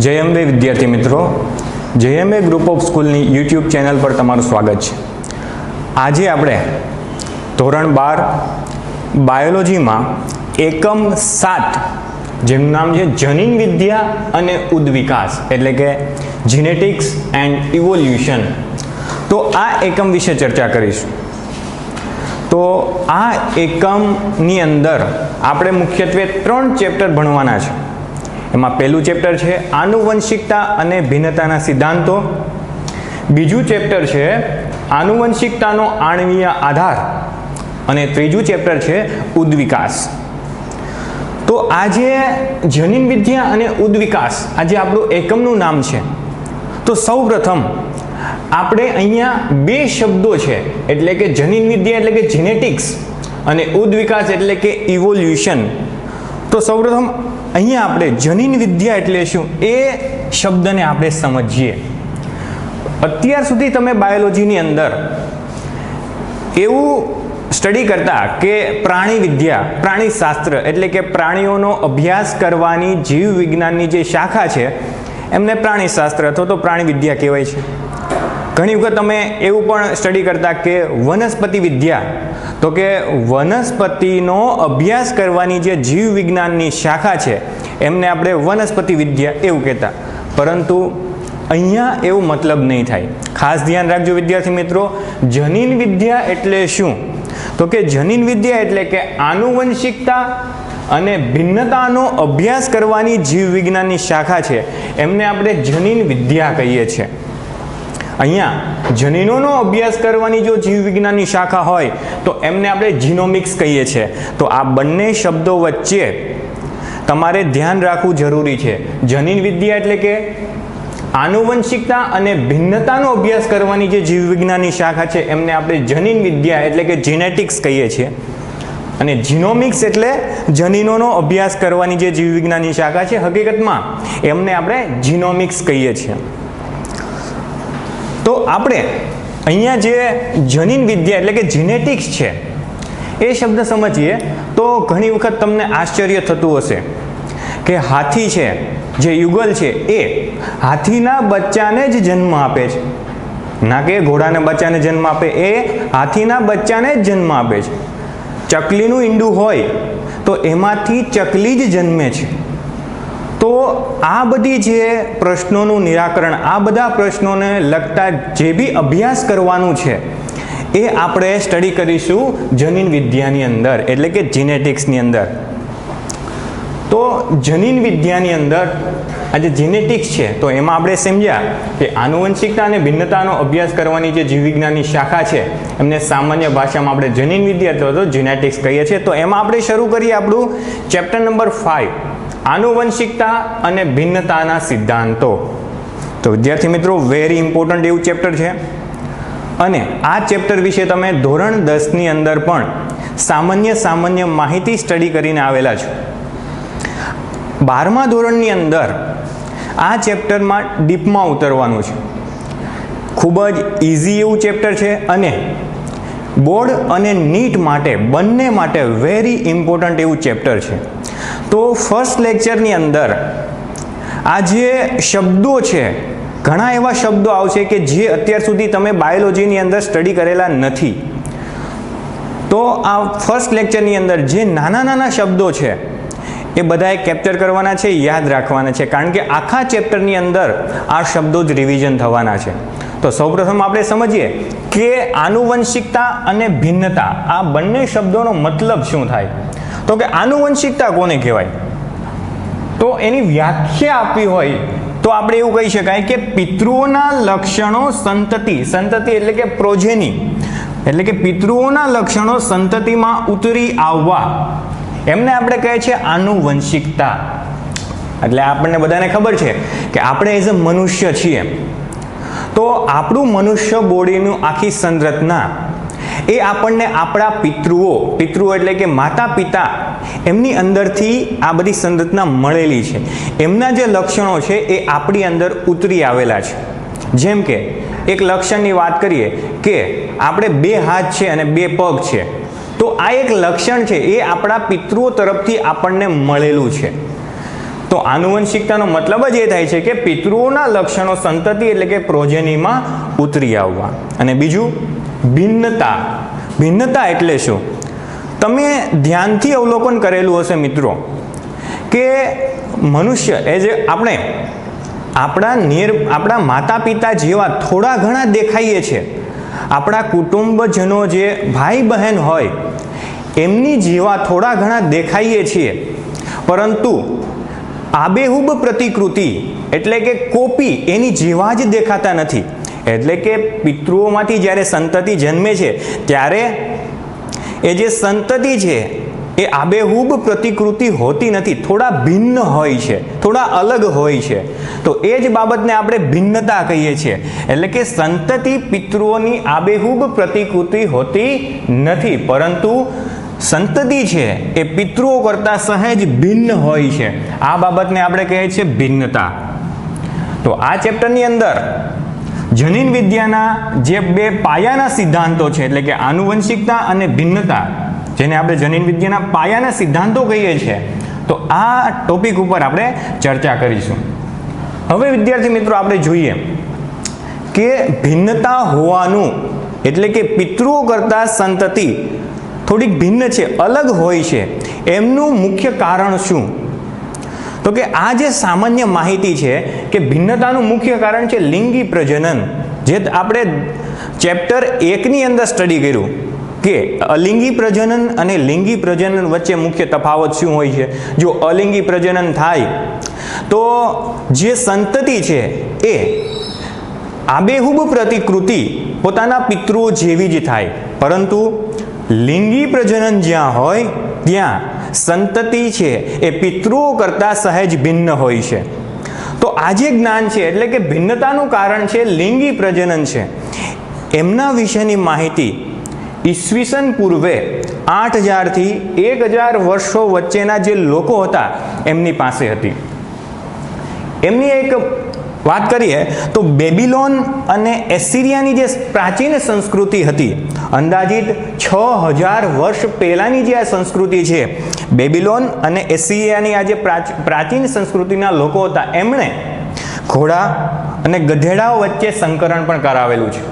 जय अंबे विद्यार्थी मित्रों, जय Ambe group of school YouTube channel पर तमारुं स्वागत है। आज आपणे धोरण 12 बायोलॉजी में एकम 7 जेनुं नाम है जनीन विद्या अने उद्विकास एटले के जेनेटिक्स एंड इवोल्यूशन। तो आ एकम विषे चर्चा करीशुं। तो आ एकमनी अंदर आपणे मुख्यत्वे 3 चेप्टर भणवाना छे। एमां पहेलुं चेप्टर है आनुवंशिकता अने भिन्नताना सिद्धांतो, बीजું चेप्टर है आनुवंशिकतानो आणवीय आधार अने त्रीजुं चेप्टर है उद्विकास। तो आजे जनीन विद्या अने उद्विकास आजे आपणुं एकमनुं नाम छे। तो सौप्रथम आपणे अहींया बे शब्दों छे एटले के जनीन विद्या एटले के जेनेटिक्स अने उद्विकास एटले के इवोल्यूशन। तो सौप्रथम अहींया आपणे जनीन विद्या एटले शुं ए शब्दने आपणे समजीए। અત્યાર સુધી તમે બાયોલોજીની અંદર એવું સ્ટડી કરતા કે પ્રાણી વિદ્યા, પ્રાણીશાસ્ત્ર એટલે કે પ્રાણીઓનો અભ્યાસ કરવાની જીવ વિજ્ઞાનની જે શાખા છે એમને પ્રાણીશાસ્ત્ર અથવા તો પ્રાણી વિદ્યા કહેવાય છે। ઘણી વખત તમે એવું પણ સ્ટડી કરતા કે વનસ્પતિ વિદ્યા, તો કે વનસ્પતિનો અભ્યાસ કરવાની જે જીવ વિજ્ઞાનની શાખા છે એમને આપણે વનસ્પતિ વિદ્યા એવું કહેતા। પરંતુ અહીંયા એવું મતલબ નહીં થાય। ખાસ ધ્યાન રાખજો વિદ્યાર્થી મિત્રો, જનીન વિદ્યા એટલે શું? તો કે જનીન વિદ્યા એટલે કે આનુવંશિકતા અને ભિન્નતાનો અભ્યાસ કરવાની જીવ વિજ્ઞાનની શાખા છે એમને આપણે જનીન વિદ્યા કહીએ છીએ। અહીંયા જનીનોનો અભ્યાસ કરવાની જો જીવ વિજ્ઞાનની શાખા હોય તો એમને આપણે જીનોમિક્સ કહીએ છીએ। તો આ બંને શબ્દો વચ્ચે તમારે ધ્યાન રાખવું જરૂરી છે। જનીન વિદ્યા એટલે કે આનુવંશિકતા અને ભિન્નતાનો અભ્યાસ કરવાની જે જીવ વિજ્ઞાનની શાખા છે એમને આપણે જનીન વિદ્યા એટલે કે જેનેટિક્સ કહીએ છીએ, અને જીનોમિક્સ એટલે જનીનોનો અભ્યાસ કરવાની જે જીવ વિજ્ઞાનની શાખા છે હકીકતમાં એમને આપણે જીનોમિક્સ કહીએ છીએ। તો આપણે અહીંયા જે જનીન વિદ્યા એટલે કે જેનેટિક્સ છે એ શબ્દ સમજીએ તો ઘણી વખત તમને આશ્ચર્ય થતું હશે કે હાથી છે જે યુગલ છે એ હાથીના બચ્ચાને જ જન્મ આપે છે, ના કે ઘોડાને બચ્ચાને જન્મ આપે, એ હાથીના બચ્ચાને જ જન્મ આપે છે। ચકલીનું ઈંડું હોય તો એમાંથી ચકલી જ જન્મે છે। તો આ બધી જે પ્રશ્નોનું નિરાકરણ, આ બધા પ્રશ્નોને લગતા જે બી અભ્યાસ કરવાનું છે એ આપણે સ્ટડી કરીશું જનીન વિદ્યાની અંદર એટલે કે જેનેટિક્સની અંદર। તો જનીન વિદ્યાની અંદર આ જે જેનેટિક્સ છે તો એમાં આપણે સમજ્યા કે આનુવંશિકતા અને ભિન્નતાનો અભ્યાસ કરવાની જે જીવવિજ્ઞાનની શાખા છે એમને સામાન્ય ભાષામાં આપણે જનીન વિદ્યા અથવા તો જેનેટિક્સ કહીએ છીએ। તો એમાં આપણે શરૂ કરીએ આપણું ચેપ્ટર નંબર 5 આનુવંશિકતા અને ભિન્નતાના સિદ્ધાંતો। તો વિદ્યાર્થી મિત્રો વેરી ઇમ્પોર્ટન્ટ એવું ચેપ્ટર છે અને આ ચેપ્ટર વિશે તમે ધોરણ 10ની અંદર પણ સામાન્ય માહિતી સ્ટડી કરીને આવેલા છો। 12મા ધોરણની અંદર આ ચેપ્ટરમાં ડીપમાં ઉતરવાનું છે। ખૂબ જ ઇઝી એવું ચેપ્ટર છે અને બોર્ડ અને નીટ માટે બંને માટે વેરી ઇમ્પોર્ટન્ટ એવું ચેપ્ટર છે। તો ફર્સ્ટ લેક્ચરની અંદર આ જે શબ્દો છે, ઘણા એવા શબ્દો આવશે કે જે અત્યાર સુધી તમે બાયોલોજીની અંદર સ્ટડી કરેલા નથી। તો આ ફર્સ્ટ લેક્ચરની અંદર જે નાના શબ્દો છે એ બધાએ કેપ્ચર કરવાના છે, યાદ રાખવાના છે, કારણ કે આખા ચેપ્ટરની અંદર આ શબ્દો જ રિવિઝન થવાના છે। તો સૌપ્રથમ આપણે સમજીએ કે આનુવંશિકતા અને ભિન્નતા આ બંને શબ્દોનો મતલબ શું થાય। તો કે આનુવંશિકતા કોને કહેવાય? તો એની વ્યાખ્યા આપવી હોય તો આપણે એવું કહી શકાય કે પિતૃઓના લક્ષણો સંતતિ એટલે કે પ્રોજેની એટલે કે પિતૃઓના લક્ષણો સંતતિમાં ઉતરી આવવા એમને આપણે કહે છે આનુવંશિકતા। એટલે આપણને બધાને ખબર છે કે આપણે એઝ અ મનુષ્ય છીએ તો આપણું મનુષ્ય બોડીનું આખી સંરચના એ આપણને આપણા પિતૃઓ એટલે કે માતા પિતા એમની અંદરથી આ બધી સંરચના મળેલી છે। એમના જે લક્ષણો છે એ આપણી અંદર ઉતરી આવેલા છે। જેમ કે એક લક્ષણની વાત કરીએ કે આપણે 2 હાથ છે અને 2 પગ છે, તો આ એક લક્ષણ છે, એ આપણા પિતૃઓ તરફથી આપણને મળેલું છે। તો આનુવંશિકતાનો મતલબ જ એ થાય છે કે પિતૃઓના લક્ષણો સંતતિ એટલે કે પ્રોજેનીમાં ઉતરી આવવા. અને બીજું ભિન્નતા. ભિન્નતા એટલે શું? તમે ધ્યાનથી અવલોકન કરેલું હશે મિત્રો કે મનુષ્ય એ જે આપણે આપણા માતા પિતા જેવા થોડા ઘણા દેખાઈએ છીએ, આપણા કુટુંબજનો જે ભાઈ બહેન હોય એમની જેવા થોડા ઘણા દેખાઈએ છીએ, પરંતુ આબેહૂબ પ્રતિકૃતિ એટલે કે કોપી એની જેવા જ દેખાતા નથી. એટલે કે પિતૃઓમાંથી જ્યારે સંતતિ જન્મે છે ત્યારે એ જે સંતતિ છે એ આબેહૂબ પ્રતિકૃતિ હોતી નથી, થોડા ભિન્ન હોય છે, થોડા અલગ હોય છે. તો એ જ બાબતને આપણે ભિન્નતા કહીએ છીએ. એટલે કે સંતતિ પિતૃઓની આબેહૂબ પ્રતિકૃતિ હોતી નથી, પરંતુ સંતતિ છે એ પિતૃઓ કરતાં સહેજ ભિન્ન હોય છે. આ બાબતને આપણે કહીએ છીએ ભિન્નતા. તો આ ચેપ્ટરની અંદર જનીન વિદ્યાના જે બે પાયાના સિદ્ધાંતો છે, એટલે કે આનુવંશિકતા અને ભિન્નતા, જેને આપણે જનીન વિદ્યાના પાયાના સિદ્ધાંતો કહીએ છીએ, તો આ ટોપિક ઉપર આપણે ચર્ચા કરીશું. હવે વિદ્યાર્થી મિત્રો આપણે જોઈએ કે ભિન્નતા હોવાનું એટલે કે પિતૃઓ કરતાં સંતતિ થોડીક ભિન્ન છે, અલગ હોય છે, એમનું મુખ્ય કારણ શું? તો કે આ જે સામાન્ય માહિતી છે કે ભિન્નતાનું મુખ્ય કારણ છે લિંગી પ્રજનન, જે આપણે ચેપ્ટર 1ની અંદર સ્ટડી કર્યું કે અલિંગી પ્રજનન અને લિંગી પ્રજનન વચ્ચે મુખ્ય તફાવત શું હોય છે. જો અલિંગી પ્રજનન થાય તો જે સંતતિ છે એ આબેહૂબ પ્રતિકૃતિ પોતાના પિતૃઓ જેવી જ થાય, પરંતુ લિંગી પ્રજનન જ્યાં હોય ત્યાં સંતતિ છે એ પિતૃઓ કરતાં સહેજ ભિન્ન હોય છે. તો આ જે જ્ઞાન છે એટલે કે ભિન્નતાનું કારણ છે લિંગી પ્રજનન છે, એમના વિશેની માહિતી ઈસવીસન પૂર્વે 8000 થી 1000 વર્ષો વચ્ચેના જે લોકો હતા એમની પાસે હતી. એમની એક વાત કરીએ તો બેબીલોન અને એસિરિયાની જે પ્રાચીન સંસ્કૃતિ હતી, અંદાજિત 6000 વર્ષ પહેલાંની જે આ સંસ્કૃતિ છે, બેબીલોન અને એસિરિયાની આ જે પ્રાચીન સંસ્કૃતિના લોકો હતા, એમણે ઘોડા અને ગધેડાઓ વચ્ચે સંકરણ પણ કરાવેલું છે.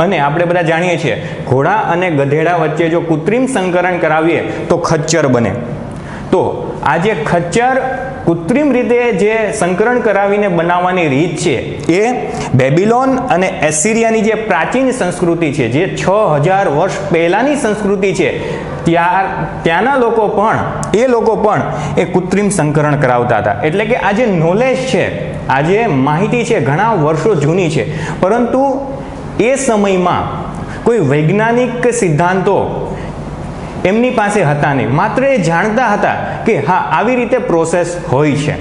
અને આપણે બધા જાણીએ છીએ ઘોડા અને ગધેડા વચ્ચે જો કૃત્રિમ સંકરણ કરાવીએ તો ખચ્ચર બને. તો આ જે ખચ્ચર કૃત્રિમ રીતે જે સંકરણ કરાવીને બનાવવાની રીત છે એ બેબીલોન અને એસિરિયાની જે પ્રાચીન સંસ્કૃતિ છે, જે 6000 વર્ષ પહેલાંની સંસ્કૃતિ છે, ત્યાંના લોકો પણ એ કૃત્રિમ સંકરણ કરાવતા હતા. એટલે કે આ જે નોલેજ છે, આ જે માહિતી છે ઘણા વર્ષો જૂની છે, પરંતુ એ સમયમાં કોઈ વૈજ્ઞાનિક સિદ્ધાંતો એમની પાસે હતા નહીં, માત્ર એ જાણતા હતા કે હા આવી રીતે પ્રોસેસ હોય છે.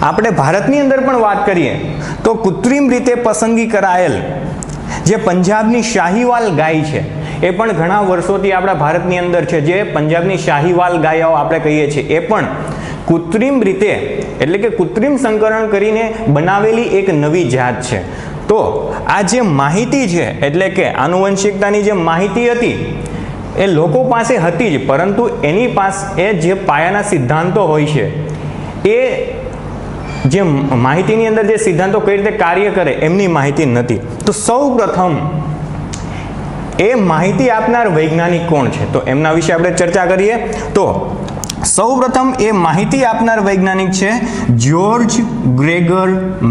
આપણે ભારતની અંદર પણ વાત કરીએ તો કૃત્રિમ રીતે પસંદગી કરાયેલ જે પંજાબની શાહીવાલ ગાય છે એ પણ ઘણા વર્ષોથી આપણા ભારતની અંદર છે. જે પંજાબની શાહીવાલ ગાયો આપણે કહીએ છીએ એ પણ કૃત્રિમ રીતે એટલે કે કૃત્રિમ સંકરણ કરીને બનાવેલી એક નવી જાત છે. તો આ જે માહિતી છે એટલે કે આનુવંશિકતાની જે માહિતી હતી એ લોકો પાસે હતી જ, પરંતુ એની પાસે એ જે પાયાના સિદ્ધાંતો હોય છે એ જે માહિતીની અંદર જે સિદ્ધાંતો કઈ રીતે કાર્ય કરે એમની માહિતી નથી. તો સૌ પ્રથમ એ માહિતી આપનાર વૈજ્ઞાનિક કોણ છે? તો એમના વિશે આપણે ચર્ચા કરીએ. તો સૌ પ્રથમ એ માહિતી આપનાર વૈજ્ઞાનિક છે જ્યોર્જ ગ્રેગર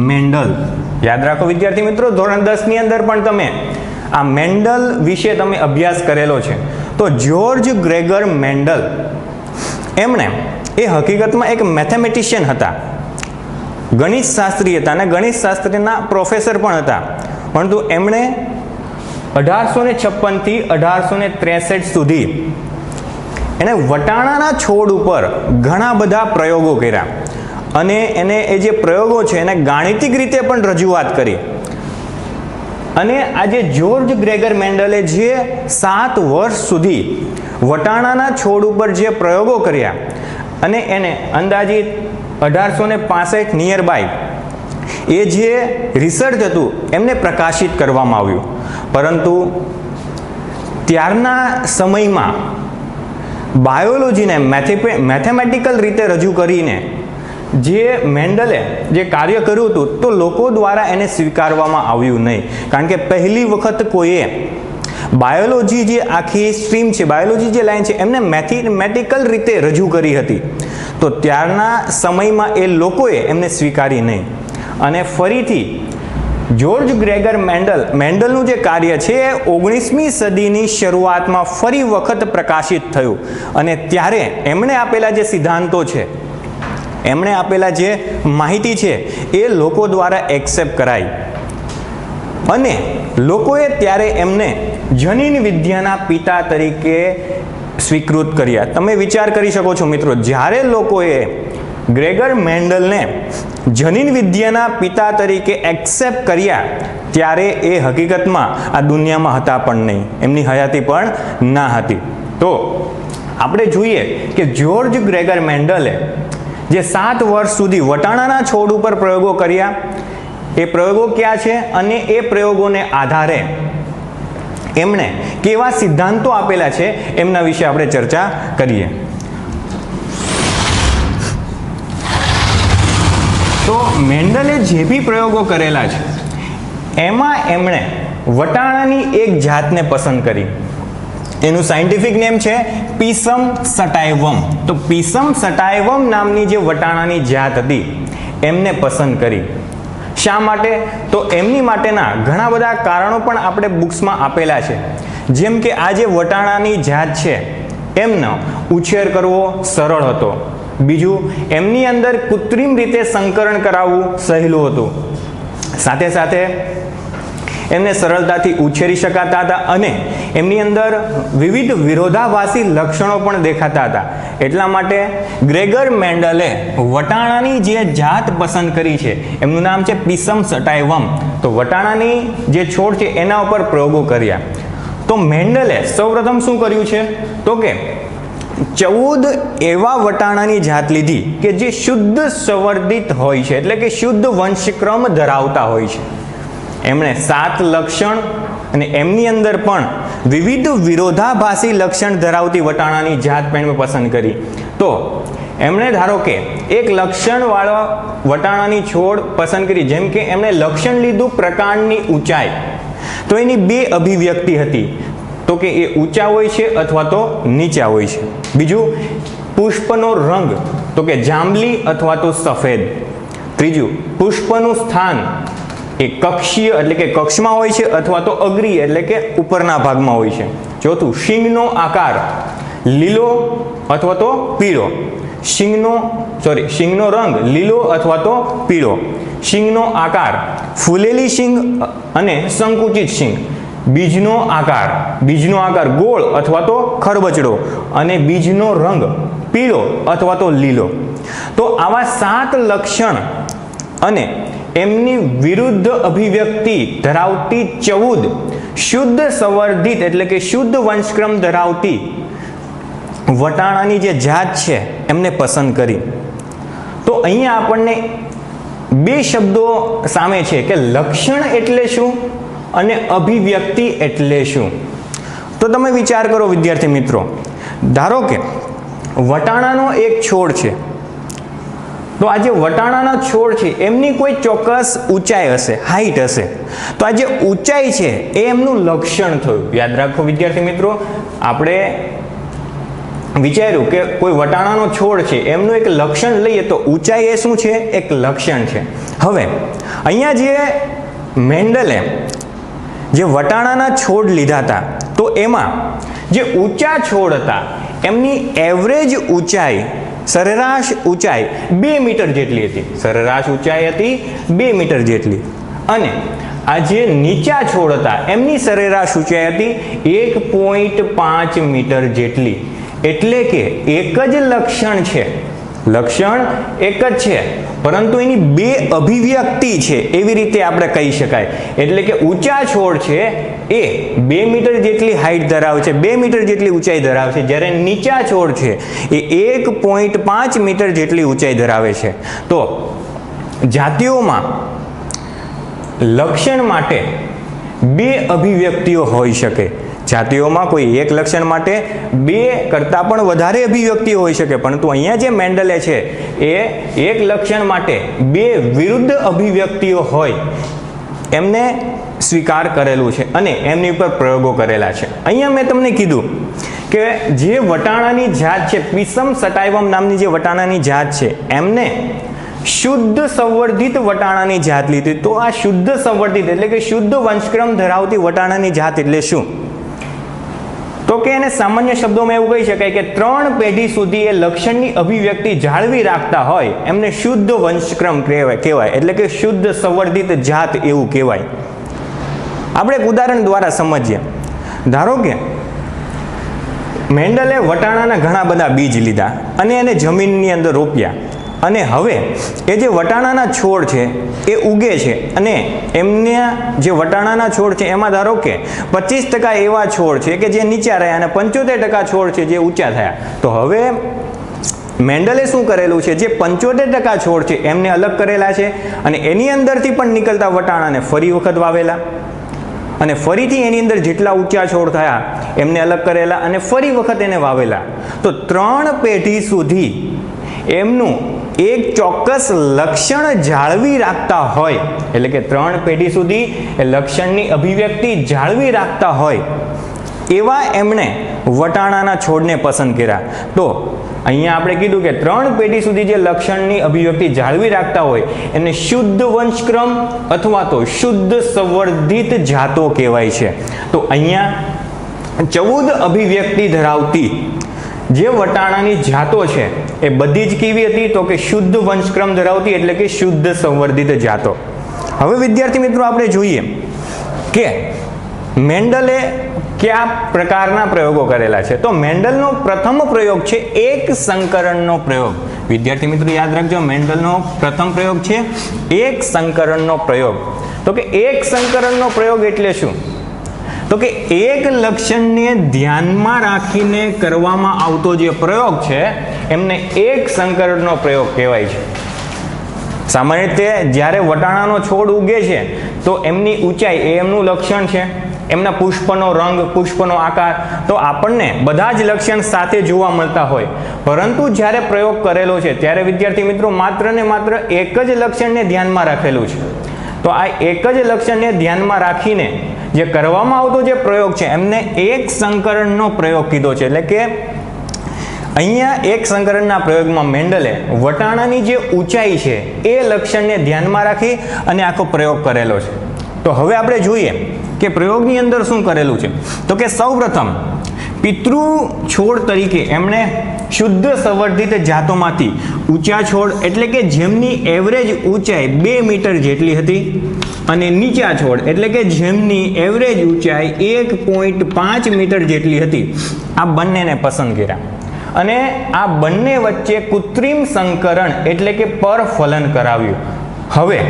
મેન્ડલ. યાદ રાખો વિદ્યાર્થી મિત્રો, ધોરણ 10 ની અંદર પણ તમે આ મેન્ડલ વિશે તમે અભ્યાસ કરેલો છે. તો જ્યોર્જ ગ્રેગર મેન્ડલ એમણે એ હકીકતમાં એક મેથેમેટિશિયન હતા, ગણિત શાસ્ત્રી હતા અને ગણિત શાસ્ત્રીના પ્રોફેસર પણ હતા. પરંતુ એમણે 1856 થી 1863 સુધી એણે વટાણાના છોડ ઉપર ઘણા બધા પ્રયોગો કર્યા અને એને એ જે પ્રયોગો છે એને ગાણિતિક રીતે પણ રજૂઆત કરી. અને આજે જ્યોર્જ ગ્રેગર મેન્ડલે જે 7 વર્ષ સુધી વટાણાના છોડ ઉપર જે પ્રયોગો કર્યા અને એને અંદાજિત 1865 નિયર બાય એ જે રિસર્ચ હતું એમને પ્રકાશિત કરવામાં આવ્યું. પરંતુ ત્યારના સમયમાં બાયોલોજીને મેથેમેટિકલ રીતે રજૂ કરીને જે મેન્ડલે જે કાર્ય કર્યું હતું તો લોકો દ્વારા એને સ્વીકારવામાં આવ્યું નહીં, કારણ કે પહેલી વખત કોઈએ બાયોલોજી જે આખી સ્ટ્રીમ છે, બાયોલોજી જે લાઈન છે એમને મેથેમેટિકલ રીતે રજૂ કરી હતી, તો ત્યારના સમયમાં એ લોકોએ એમને સ્વીકારી નહીં. અને ફરીથી જ્યોર્જ ગ્રેગર મેન્ડલનું જે કાર્ય છે એ 19મી સદીની શરૂઆતમાં ફરી વખત પ્રકાશિત થયું, અને ત્યારે એમણે આપેલા જે સિદ્ધાંતો છે, એમણે આપેલા જે માહિતી છે એ લોકો દ્વારા એક્સેપ્ટ કરાઈ, અને લોકોએ ત્યારે એમને જનીન વિદ્યાના પિતા તરીકે સ્વીકૃત કર્યા. તમે વિચાર કરી શકો છો મિત્રો, જ્યારે લોકોએ ગ્રેગર મેન્ડલને જનીન વિદ્યાના પિતા તરીકે એક્સેપ્ટ કર્યા, ત્યારે એ હકીકતમાં આ દુનિયામાં હતા પણ નહીં, એમની હયાતી પણ ના હતી. તો આપણે જોઈએ કે જ્યોર્જ ગ્રેગર મેન્ડલે જે 7 વર્ષ સુધી વટાણાના છોડ ઉપર પ્રયોગો કર્યા, એ પ્રયોગો ક્યાં છે અને એ પ્રયોગોને આધારે એમણે કેવા સિદ્ધાંતો આપેલા છે એમના વિશે આપણે ચર્ચા કરીએ. તો મેન્ડલે જે બી પ્રયોગો કરેલા છે એમાં એમણે વટાણાની એક જાતને પસંદ કરી. એનું સાયન્ટિફિક નેમ છે પીસમ સટાઇવમ. તો પીસમ સટાઇવમ નામની જે વટાણાની જાત હતી એમને પસંદ કરી. શા માટે? તો એમની માટેના ઘણા બધા કારણો પણ આપણે બુક્સમાં આપેલા છે. જેમ કે આ જે વટાણાની જાત છે એમનો ઉછેર કરવો સરળ હતો. બીજું, એમની અંદર કૃત્રિમ રીતે સંકરણ કરાવવું સહેલું હતું. સાથે સાથે એમને સરળતાથી ઉછેરી શકાતા હતા, અને એમની અંદર વિવિધ વિરોધાભાસી લક્ષણો પણ દેખાતા હતા. એટલા માટે ગ્રેગર મેન્ડલે વટાણાની જે જાત પસંદ કરી છે એમનું નામ છે પીસમ સટાઇવમ. તો વટાણાની જે છોડ છે એના ઉપર પ્રયોગો કર્યા. તો મેન્ડલે સૌપ્રથમ શું કર્યું છે તો કે 14 એવા વટાણાની જાત લીધી કે જે શુદ્ધ સંવર્ધિત હોય છે, એટલે કે શુદ્ધ વંશક્રમ ધરાવતા હોય છે. એમણે 7 લક્ષણ અને એમની અંદર પણ વિવિધ વિરોધાભાસી લક્ષણ ધરાવતી વટાણાની જાત પણ પસંદ કરી. તો એમણે ધારો કે એક લક્ષણવાળા વટાણાની છોડ પસંદ કરી, જેમ કે એમણે લક્ષણ લીધું પ્રકાંડની ઊંચાઈ, તો એની 2 અભિવ્યક્તિ હતી, તો કે એ ઊંચા હોય છે અથવા તો નીચા હોય છે. બીજું, પુષ્પનો રંગ, તો કે જાંબલી અથવા તો સફેદ. ત્રીજું, પુષ્પનું સ્થાન એ કક્ષીય એટલે કે કક્ષમાં હોય છે અથવા તો અગ્રીય એટલે કે ઉપરના ભાગમાં હોય છે. ચોથું, શીંગનો આકાર લીલો અથવા તો પીળો. શીંગનો રંગ લીલો અથવા તો પીળો. શીંગનો આકાર ફૂલેલી શીંગ અને સંકુચિત શીંગ. બીજનો આકાર ગોળ અથવા તો ખરબચડો, અને બીજનો રંગ પીળો અથવા તો લીલો. તો આવા 7 લક્ષણ અને એમની વિરુદ્ધ અભિવ્યક્તિ ધરાવતી 14 શુદ્ધ સંવર્ધિત એટલે કે શુદ્ધ વંશક્રમ ધરાવતી વટાણાની જે જાત છે એમને પસંદ કરી. તો અહીંયા આપણને 2 શબ્દો સામે છે કે લક્ષણ એટલે શું અને અભિવ્યક્તિ એટલે શું. તો તમે વિચાર કરો વિદ્યાર્થી મિત્રો, ધારો કે વટાણાનો એક છોડ છે, તો આ જે વટાણાના છોડ છે એમની કોઈ ચોક્કસ ઊંચાઈ હશે, હાઈટ હશે. તો આ જે ઊંચાઈ છે એ એમનું લક્ષણ થયું. યાદ રાખો વિદ્યાર્થી મિત્રો, આપણે વિચાર્યું કે કોઈ વટાણાનો છોડ છે એમનું એક લક્ષણ લઈએ તો ઊંચાઈ એ શું છે? એક લક્ષણ છે. હવે અહીંયા જે મેન્ડલે જે વટાણાના છોડ લીધા હતા, તો એમાં જે ઊંચા છોડ હતા એમની એવરેજ ઊંચાઈ, સરેરાશ ઊંચાઈ 2 મીટર જેટલી હતી. સરેરાશ ઊંચાઈ હતી 2 મીટર જેટલી. અને આ જે નીચા છોડ હતા એમની સરેરાશ ઊંચાઈ હતી 1.5 મીટર જેટલી. એટલે કે એક જ લક્ષણ છે, લક્ષણ એક જ છે, પરંતુ એની 2 અભિવ્યક્તિ છે, એવી રીતે આપણે કહી શકાય. એટલે કે ઊંચા છોડ છે એ 2 મીટર જેટલી હાઈટ ધરાવે છે, 2 મીટર જેટલી ઊંચાઈ ધરાવે છે, જ્યારે નીચા છોડ છે એ 1.5 મીટર જેટલી ઊંચાઈ ધરાવે છે. તો જાતિઓમાં લક્ષણ માટે 2 અભિવ્યક્તિઓ હોઈ શકે. જાતિઓમાં કોઈ એક લક્ષણ માટે 2 કરતાં પણ વધારે અભિવ્યક્તિ હોઈ શકે, પરંતુ અહીંયા જે મેન્ડલે છે એ એક લક્ષણ માટે 2 વિરુદ્ધ અભિવ્યક્તિઓ હોય એમને સ્વીકાર કરેલું છે અને એમની ઉપર પ્રયોગો કરેલા છે. અહીંયા મેં તમને કીધું કે જે વટાણાની જાત છે, પિસમ સટાઇવમ નામની જે વટાણાની જાત છે, એમને શુદ્ધ સંવર્ધિત વટાણાની જાત લીધી. તો આ શુદ્ધ સંવર્ધિત એટલે કે શુદ્ધ વંશક્રમ ધરાવતી વટાણાની જાત એટલે શું? તો કે એને સામાન્ય શબ્દોમાં એવું કહી શકાય કે 3 પેઢી સુધી એ લક્ષણની અભિવ્યક્તિ જાળવી રાખતા હોય એમને શુદ્ધ વંશક્રમ કહેવાય, એટલે કે શુદ્ધ સંવર્ધિત જાત એવું કહેવાય. આપણે એક ઉદાહરણ દ્વારા સમજીએ. ધારો કે મેન્ડલે વટાણાના ઘણા બધા બીજ લીધા અને એને જમીનની અંદર રોપ્યા, અને હવે એ જે વટાણાના છોડ છે એ ઉગે છે, અને એમના જે વટાણાના છોડ છે એમાં ધારો કે 25% એવા છોડ છે કે જે નીચા રહ્યા અને 75% છોડ છે જે ઊંચા થયા. તો હવે મેન્ડલે શું કરેલું છે, જે 75% છોડ છે એમને અલગ કરેલા છે અને એની અંદરથી પણ નીકળતા વટાણાને ફરી વખત વાવેલા, અને ફરીથી એની અંદર જેટલા ઊંચા છોડ થયા એમને અલગ કરેલા અને ફરી વખત એને વાવેલા. તો 3 પેઢી સુધી એમનું એક ચોક્કસ લક્ષણ જાળવી રાખતા હોય, એટલે કે 3 પેઢી સુધી એ લક્ષણની અભિવ્યક્તિ જાળવી રાખતા હોય એવા એમણે વટાણાના છોડને પસંદ કર્યા. તો અહીંયા આપણે કીધું કે 3 પેઢી સુધી જે લક્ષણની અભિવ્યક્તિ જાળવી રાખતા હોય એને શુદ્ધ વંશક્રમ અથવા તો શુદ્ધ સંવર્ધિત જાતો કહેવાય છે. તો અહીંયા 14 અભિવ્યક્તિ ધરાવતી જે વટાણાની જાતો છે એ બધી જ કેવી હતી? તો કે શુદ્ધ વંશક્રમ ધરાવતી, એટલે કે શુદ્ધ સંવર્ધિત જાતો. હવે વિદ્યાર્થી મિત્રો આપણે જોઈએ કે મેન્ડલે કયા પ્રકારના પ્રયોગો કરેલા છે. તો મેન્ડલનો પ્રથમ પ્રયોગ છે એક સંકરણનો પ્રયોગ. વિદ્યાર્થી મિત્રો યાદ રાખજો, મેન્ડલનો પ્રથમ પ્રયોગ છે એક સંકરણનો પ્રયોગ. તો કે એક સંકરણનો પ્રયોગ એટલે શું? તો કે એક લક્ષણને ધ્યાનમાં રાખીને કરવામાં આવતો જે પ્રયોગ છે એમને એક સંકરણનો પ્રયોગ કહેવાય છે. સામાન્ય રીતે જ્યારે વટાણાનો છોડ ઉગે છે તો એમની ઊંચાઈ એ એમનું લક્ષણ છે, એમના પુષ્પનો રંગ, પુષ્પનો આકાર, તો આપણને બધા જ લક્ષણ સાથે જોવા મળતા હોય. પરંતુ જ્યારે પ્રયોગ કરેલો છે ત્યારે વિદ્યાર્થી મિત્રો માત્ર ને માત્ર એક જ લક્ષણને ધ્યાનમાં રાખેલું છે. તો આ એક જ લક્ષણને ધ્યાનમાં રાખીને જે કરવામાં આવતો જે પ્રયોગ છે એમને એક સંકરણનો પ્રયોગ કીધો છે. એટલે કે અહીંયા એક સંકરણના પ્રયોગમાં મેન્ડલે વટાણાની જે ઊંચાઈ છે એ લક્ષણને ધ્યાનમાં રાખી અને આખો પ્રયોગ કરેલો છે. તો હવે આપણે જોઈએ કે પ્રયોગની અંદર શું કરેલું છે. તો કે સૌપ્રથમ પિતૃ છોડ તરીકે એમણે શુદ્ધ સંવર્ધિત જાતોમાંથી ઊંચા છોડ એટલે કે જેમની એવરેજ ઊંચાઈ 2 મીટર જેટલી હતી અને નીચા છોડ એટલે કે જેમની એવરેજ ઊંચાઈ 1.5 મીટર જેટલી હતી, આ બંનેને પસંદ કર્યા અને આ બંને વચ્ચે કૃત્રિમ સંકરણ એટલે કે પરફલન કરાવ્યું. હવે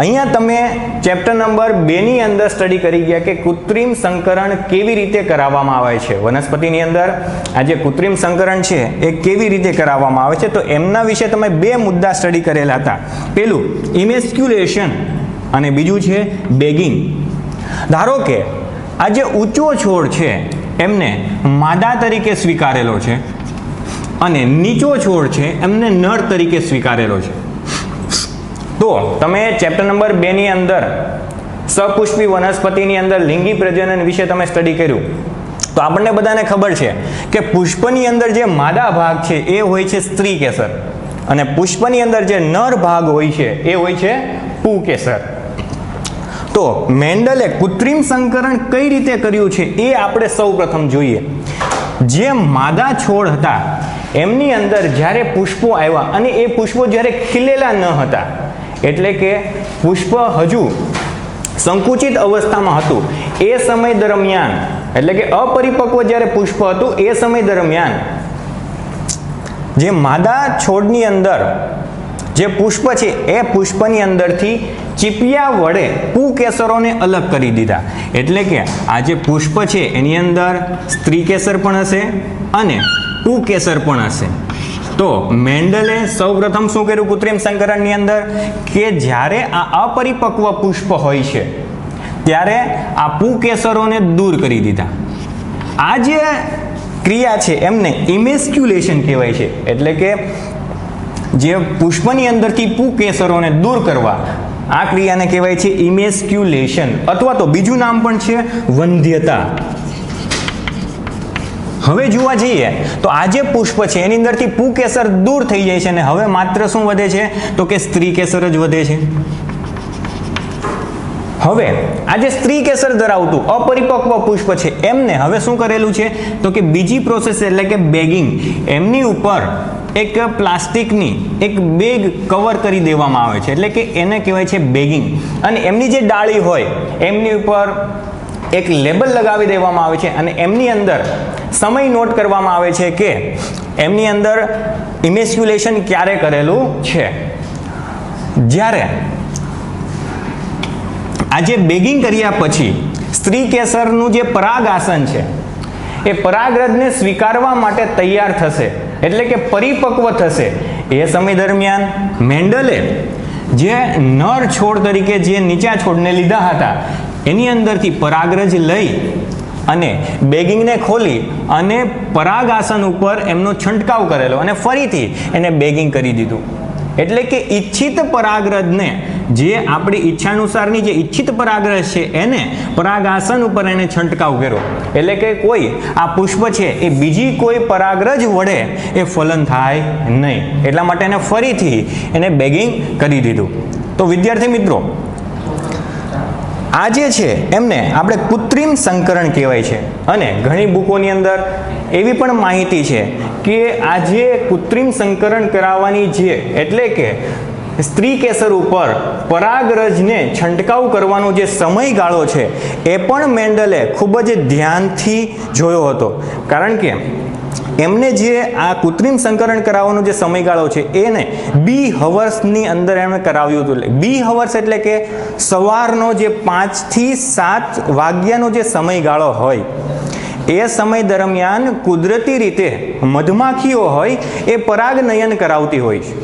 અહીંયા તમે ચેપ્ટર નંબર 2 ની અંદર સ્ટડી કરી ગયા કે કૃત્રિમ સંકરણ કેવી રીતે કરાવવામાં આવે છે. વનસ્પતિની અંદર આ જે કૃત્રિમ સંકરણ છે એ કેવી રીતે કરાવવામાં આવે છે, તો એમના વિશે તમે 2 મુદ્દા સ્ટડી કરેલા હતા. પેલું ઇમેસ્ક્યુલેશન અને બીજું છે બેગિંગ. ધારો કે આ જે ઊંચો છોડ છે એમને માદા તરીકે સ્વીકારેલો છે અને નીચો છોડ છે એમને નર તરીકે સ્વીકારેલો છે. તો તમે ચેપ્ટર નંબર 2 ની અંદર સપુષ્પી વનસ્પતિની અંદર લિંગી પ્રજનન વિશે તમે સ્ટડી કર્યું તો આપણને બધાને ખબર છે કે પુષ્પની અંદર જે માદા ભાગ છે એ હોય છે સ્ત્રી કેસર અને પુષ્પની અંદર જે નર ભાગ હોય છે એ હોય છે પુંકેસર. તો મેન્ડલે કૃત્રિમ સંકરણ કઈ રીતે કર્યું છે એ આપણે સૌપ્રથમ જોઈએ. જે માદા છોડ હતા એમની અંદર જ્યારે પુષ્પો આવ્યા અને એ પુષ્પો જ્યારે ખીલેલા ન હતા, એટલે કે પુષ્પ હજુ સંકુચિત અવસ્થામાં હતું, એ સમય દરમિયાન એટલે કે અપરિપક્વ જ્યારે પુષ્પ હતું એ સમય દરમિયાન જે માદા છોડની અંદર જે પુષ્પ છે એ પુષ્પની અંદરથી ચીપિયા વડે પુંકેસરોને અલગ કરી દીધા. એટલે કે આ જે પુષ્પ છે એની અંદર સ્ત્રી કેસર પણ હશે અને પુંકેસર પણ હશે. તો મેન્ડલે સૌપ્રથમ શું કર્યું કૃત્રિમ સંકરણની અંદર કે જ્યારે આ અપરિપક્વ પુષ્પ હોય છે ત્યારે આ પુકેસરોને દૂર કરી દીધા. આ જે ક્રિયા છે એમને ઇમેસ્ક્યુલેશન કહેવાય છે. એટલે કે જે પુષ્પની અંદરથી પુકેસરોને દૂર કરવા, આ ક્રિયાને કહેવાય છે ઇમેસ્ક્યુલેશન, અથવા તો બીજું નામ પણ છે વંધ્યતા. હવે જોવા જઈએ તો આ જે પુષ્પ છે એની અંદરથી પુકેસર દૂર થઈ જાય છે અને હવે માત્ર શું વધે છે તો કે સ્ત્રી કેસર જ વધે છે. હવે આ જે સ્ત્રી કેસર ધરાવતું અપરિપક્વ પુષ્પ છે એમને હવે શું કરેલું છે તો કે બીજી પ્રોસેસ એટલે કે બેગિંગ, એમની ઉપર એક પ્લાસ્ટિકની એક બેગ કવર કરી દેવામાં આવે છે. એટલે કે એને કહેવાય છે બેગિંગ. અને એમની જે ડાળી હોય એમની ઉપર એક લેબલ લગાવી દેવામાં આવે છે અને એમની અંદર સમય નોટ કરવામાં આવે છે કે એમની અંદર ઇમેસ્ક્યુલેશન ક્યારે કરેલું છે. જ્યારે આજે બેગિંગ કર્યા પછી સ્ત્રી કેસરનું જે પરાગાસન છે એ પરાગરજને સ્વીકારવા માટે તૈયાર થશે, એટલે કે પરિપક્વ થશે. એ સમય દરમિયાન મેન્ડલે જે નર છોડ તરીકે જે નીચા છોડને લીધા હતા એની અંદરથી પરાગરજ લઈ અને બેગિંગને ખોલી અને પરાગાસન ઉપર એમનો છંટકાવ કરેલો અને ફરીથી એને બેગિંગ કરી દીધું. એટલે કે ઈચ્છિત પરાગરજને, જે આપણી ઈચ્છાનુસારની જે ઈચ્છિત પરાગરજ છે એને પરાગાસન ઉપર એને છંટકાવ કર્યો. એટલે કે કોઈ આ પુષ્પ છે એ બીજી કોઈ પરાગરજ વડે એ ફલન થાય નહીં, એટલા માટે એને ફરીથી એને બેગિંગ કરી દીધું. તો વિદ્યાર્થી મિત્રો, આ જે છે એમને આપણે કૃત્રિમ સંકરણ કહેવાય છે. અને ઘણી બુકોની અંદર એવી પણ માહિતી છે કે આ જે કૃત્રિમ સંકરણ કરાવવાની જે એટલે કે સ્ત્રી કેસર ઉપર પરાગરજને છંટકાવ કરવાનો જે સમયગાળો છે એ પણ મેન્ડલે ખૂબ જ ધ્યાનથી જોયો હતો. કારણ કે એમને જે આ કૃત્રિમ સંકરણ કરાવવાનો જે સમયગાળો છે એને બી હવર્સની અંદર એમણે કરાવ્યું હતું. બી હવર્સ એટલે કે સવારનો જે 5 થી 7 વાગ્યાનો જે સમયગાળો હોય એ સમય દરમિયાન કુદરતી રીતે મધમાખીઓ હોય એ પરાગનયન કરાવતી હોય છે.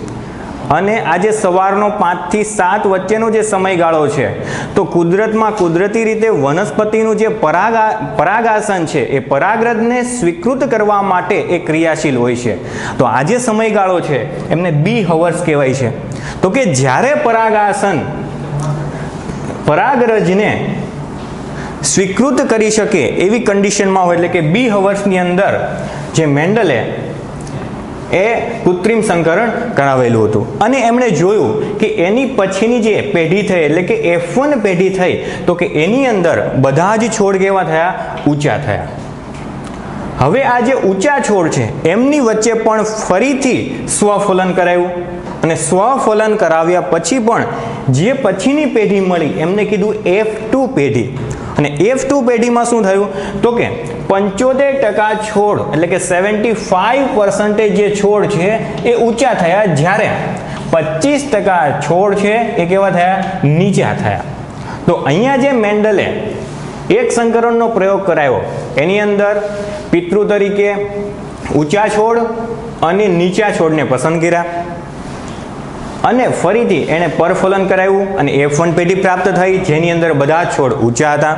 અને આજે સવારનો 5 થી 7 વચ્ચેનો જે સમયગાળો છે તો કુદરતમાં કુદરતી રીતે વનસ્પતિનું જે પરાગાસન છે એ પરાગરજને સ્વીકૃત કરવા માટે એ ક્રિયાશીલ હોય છે. તો આ જે સમયગાળો છે એમને બી હવર્સ કહેવાય છે. તો કે જ્યારે પરાગાસન પરાગરજને સ્વીકૃત કરી શકે એવી કન્ડિશનમાં હોય, એટલે કે બી હવર્સની અંદર જે મેન્ડલે એ કૃત્રિમ સંકરણ કરાવેલું હતું. અને એમણે જોયું કે એની પછીની જે પેઢી થઈ એટલે કે F1 પેઢી થઈ તો કે એની અંદર બધા જ છોડ કેવા થયા? ઊંચા થયા. હવે આ જે ઊંચા છોડ છે એમની વચ્ચે પણ ફરીથી સ્વફલન કરાયું અને સ્વફલન કરાવ્યા પછી પણ જે પછીની પેઢી મળી એમને કીધું F2 પેઢી. અને F2 પેઢીમાં શું થયું તો કે 75% છોડ એટલે કે 75% જે છોડ છે એ ઊંચા થયા, જ્યારે 25% છોડ છે એ કેવા થયા? નીચા થયા. તો અહીંયા જે મેન્ડલે એક સંકરણનો પ્રયોગ કરાયો એની અંદર પિતૃ તરીકે ઊંચા છોડ અને નીચા છોડને પસંદ કર્યા અને ફરીથી એણે પરફલન કરાવ્યું અને F1 પેઢી પ્રાપ્ત થઈ જેની અંદર બધા છોડ ઊંચા હતા.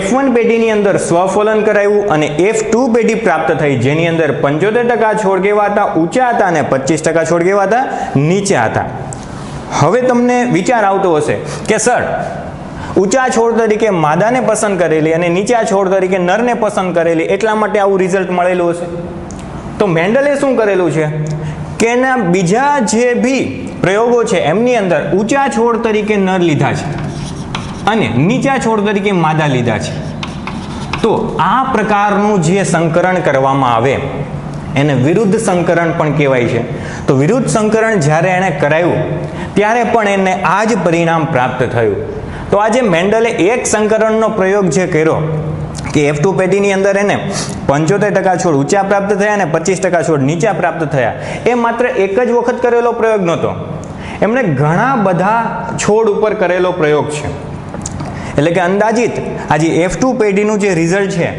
F1 પેઢીની અંદર સ્વફલન કરાવ્યું અને F2 પેઢી પ્રાપ્ત થઈ જેની અંદર 75% છોડ કેવા હતા? ઊંચા હતા અને 25% છોડ કેવા હતા? નીચા હતા. હવે તમને વિચાર આવતો હશે કે સર, ઊંચા છોડ તરીકે માદાને પસંદ કરેલી અને નીચા છોડ તરીકે નરને પસંદ કરેલી એટલા માટે આવું રિઝલ્ટ મળેલું હશે. તો મેન્ડલે શું કરેલું છે કે એના બીજા જે બી પ્રયોગો છે એમની અંદર ઊંચા છોડ તરીકે નર લીધા છે અને નીચા છોડ તરીકે માદા લીધા છે. તો આ પ્રકારનું જે સંકરણ કરવામાં આવે એને વિરુદ્ધ સંકરણ પણ કહેવાય છે. તો વિરુદ્ધ સંકરણ જ્યારે એણે કરાયું ત્યારે પણ એને આ જ પરિણામ પ્રાપ્ત થયું. તો આજે મેન્ડલે એક સંકરણનો પ્રયોગ જે કર્યો કે F2 પેઢીની અંદર એને 75% છોડ ઊંચા પ્રાપ્ત થયા અને 25% છોડ નીચા પ્રાપ્ત થયા, એ માત્ર એક જ વખત કરેલો પ્રયોગ નહોતો, એમણે ઘણા બધા છોડ ઉપર કરેલો પ્રયોગ છે. એટલે કે અંદાજિત આજે F2 પેઢીનું જે રિઝલ્ટ છે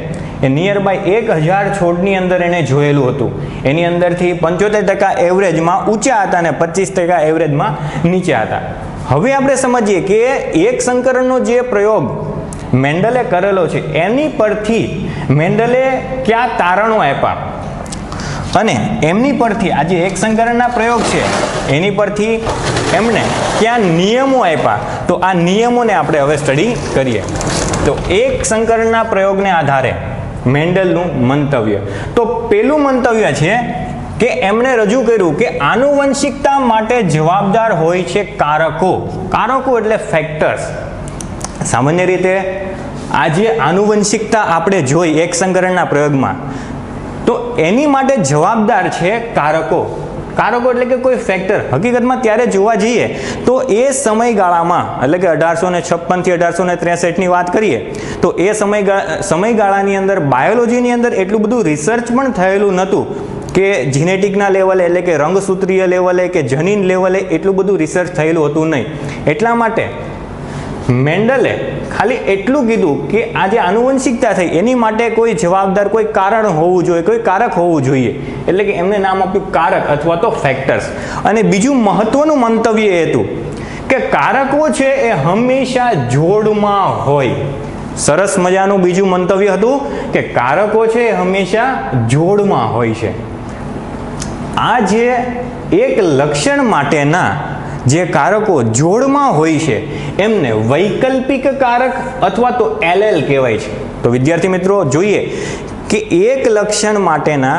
એ નિયર બાય 1000 છોડની અંદર એણે જોયેલું હતું. એની અંદરથી 75% એવરેજમાં ઊંચા હતા અને 25% એવરેજમાં નીચા હતા. હવે આપણે સમજીએ કે એક સંકરણનો જે પ્રયોગ મેન્ડલે કરેલો છે એની પરથી મેન્ડલે કયા તારણો આપ્યા અને એમની પરથી આ જે એક સંકરણના પ્રયોગ છે એની પરથી એમણે કયા નિયમો આપ્યા, તો આ નિયમોને આપણે હવે સ્ટડી કરીએ. તો એક સંકરણના પ્રયોગને આધારે મેન્ડલનું મંતવ્ય. તો પેલું મંતવ્ય છે કે એમણે રજૂ કર્યું કે આનુવંશિકતા માટે જવાબદાર હોય છે કારકો. કારકો એટલે ફેક્ટર્સ. સામાન્ય રીતે આ જે આનુવંશિકતા આપણે જોઈ એક સંકરણના પ્રયોગમાં, તો એની માટે જવાબદાર છે કારકો. કારકો એટલે કે કોઈ ફેક્ટર. હકીકતમાં ત્યારે જોવા જઈએ તો એ સમયગાળામાં એટલે કે 1856 થી 1863 ની વાત કરીએ તો એ સમયગાળાની અંદર બાયોલોજીની અંદર એટલું બધું રિસર્ચ પણ થયેલું નહોતું કે જીનેટિકના લેવલે એટલે કે રંગસૂત્રીય લેવલે કે જનીન લેવલે એટલું બધું રિસર્ચ થયેલું હતું નહીં. એટલા માટે મેન્ડલે ખાલી એટલું કીધું કે આ જે આનુવંશિકતા થઈ એની માટે કોઈ જવાબદાર કોઈ કારણ હોવું જોઈએ, કોઈ કારક હોવું જોઈએ. એટલે કે એમને નામ આપ્યું કારક અથવા તો ફેક્ટર્સ. અને બીજું મહત્વનું મંતવ્ય એ હતું કે કારકો છે એ હંમેશા જોડમાં હોય. સરસ મજાનું બીજું મંતવ્ય હતું કે કારકો છે એ હંમેશા જોડમાં હોય છે. આ જે એક લક્ષણ માટેના જે કારકો જોડમાં હોય છે એમને વૈકલ્પિક કારક અથવા તો એલએલ કહેવાય છે. તો વિદ્યાર્થી મિત્રો જોઈએ કે એક લક્ષણ માટેના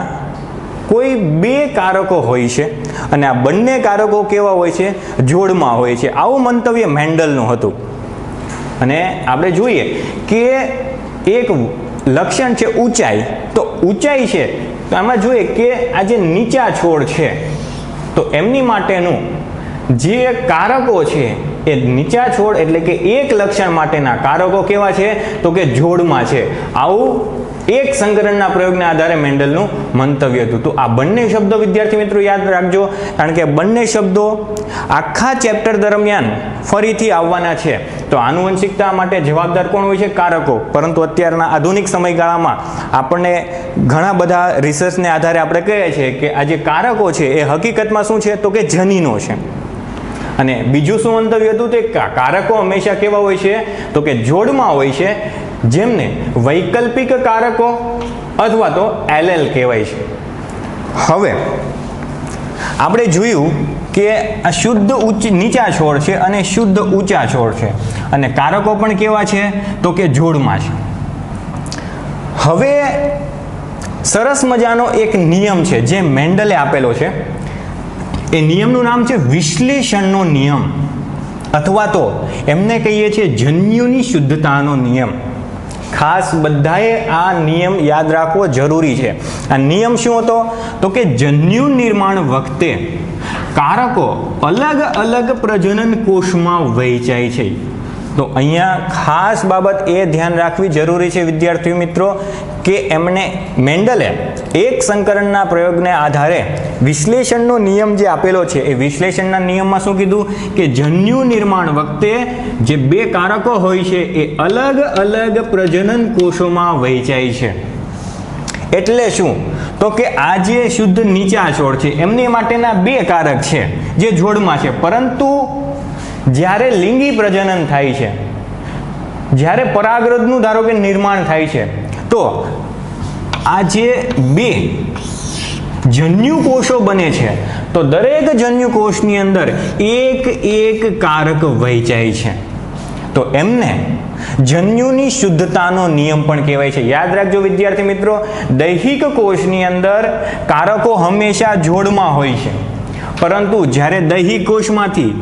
કોઈ બે કારકો હોય છે અને આ બંને કારકો કેવા હોય છે? જોડમાં હોય છે. આવું મંતવ્ય મેન્ડલનું હતું. અને આપણે જોઈએ કે એક લક્ષણ છે ઊંચાઈ. તો ઊંચાઈ છે તો આમાં જોઈએ કે આ જે નીચા છોડ છે તો એમની માટેનું જે કારકો છે એ નીચા છોડ એટલે કે એક લક્ષણ માટેના કારકો કેવા છે? તો કે જોડમાં છે. આવું એક સંકરણના પ્રયોગના આધારે મેન્ડલનું મંતવ્ય હતું. તો આ બંને શબ્દો વિદ્યાર્થી મિત્રો યાદ રાખજો, કારણ કે બંને શબ્દો આખા ચેપ્ટર દરમિયાન ફરીથી આવવાના છે. તો આનુવંશિકતા માટે જવાબદાર કોણ હોય છે? કારકો. પરંતુ અત્યારના આધુનિક સમયગાળામાં આપણને ઘણા બધા રિસર્ચને આધારે આપણે કહીએ છીએ કે આ જે કારકો છે એ હકીકતમાં શું છે? તો કે જનીનો છે. અને બીજું શું મંતવ્ય હતું? તે કારકો હંમેશા કેવા હોય છે? તો કે જોડમાં હોય છે, જેમને વૈકલ્પિક કારકો અથવા તો એલએલ કહેવાય છે. હવે આપણે જોયું કે આ શુદ્ધ નીચા છોડ છે અને શુદ્ધ ઊંચા છોડ છે અને કારકો પણ કેવા છે? તો કે જોડમાં છે. હવે સરસ મજાનો એક નિયમ છે જે મેન્ડલે આપેલો છે. એ નિયમનું નામ છે વિશ્લેષણનો નિયમ અથવા તો એમને કહીએ છીએ જન્યુની શુદ્ધતાનો નિયમ. ખાસ બધાએ આ નિયમ યાદ રાખવો જરૂરી છે. આ નિયમ શું હતો? તો કે જન્યુ નિર્માણ વખતે કારકો અલગ અલગ પ્રજનન કોષમાં વહેંચાય છે. તો અહીંયા ખાસ બાબત એ ધ્યાન રાખવી જરૂરી છે વિદ્યાર્થી મિત્રો કે એમણે મેન્ડલે એક સંકરણના પ્રયોગને આધારે વિશ્લેષણનો નિયમ જે આપેલો છે એ વિશ્લેષણના નિયમમાં શું કીધું કે જન્યુ નિર્માણ વખતે જે બે કારકો હોય છે એ અલગ અલગ પ્રજનન કોષોમાં વહેંચાય છે. એટલે શું? તો કે આ જે શુદ્ધ નીચા છોડ છે એમની માટેના બે કારક છે જે જોડમાં છે, પરંતુ જ્યારે લિંગી પ્રજનન થાય છે, જ્યારે પરાગરજનું ધારો કે નિર્માણ થાય છે, તો આ જે બે જન્યુ કોષો બને છે તો દરેક જન્યુ કોષની અંદર એક એક કારક વહેંચાય છે. તો એમને જન્યુની શુદ્ધતાનો નિયમ પણ કહેવાય છે. યાદ રાખજો વિદ્યાર્થી મિત્રો, દૈહિક કોષની અંદર કારકો હંમેશા જોડમાં હોય છે, પરંતુ જ્યારે દૈહિક કોષમાંથી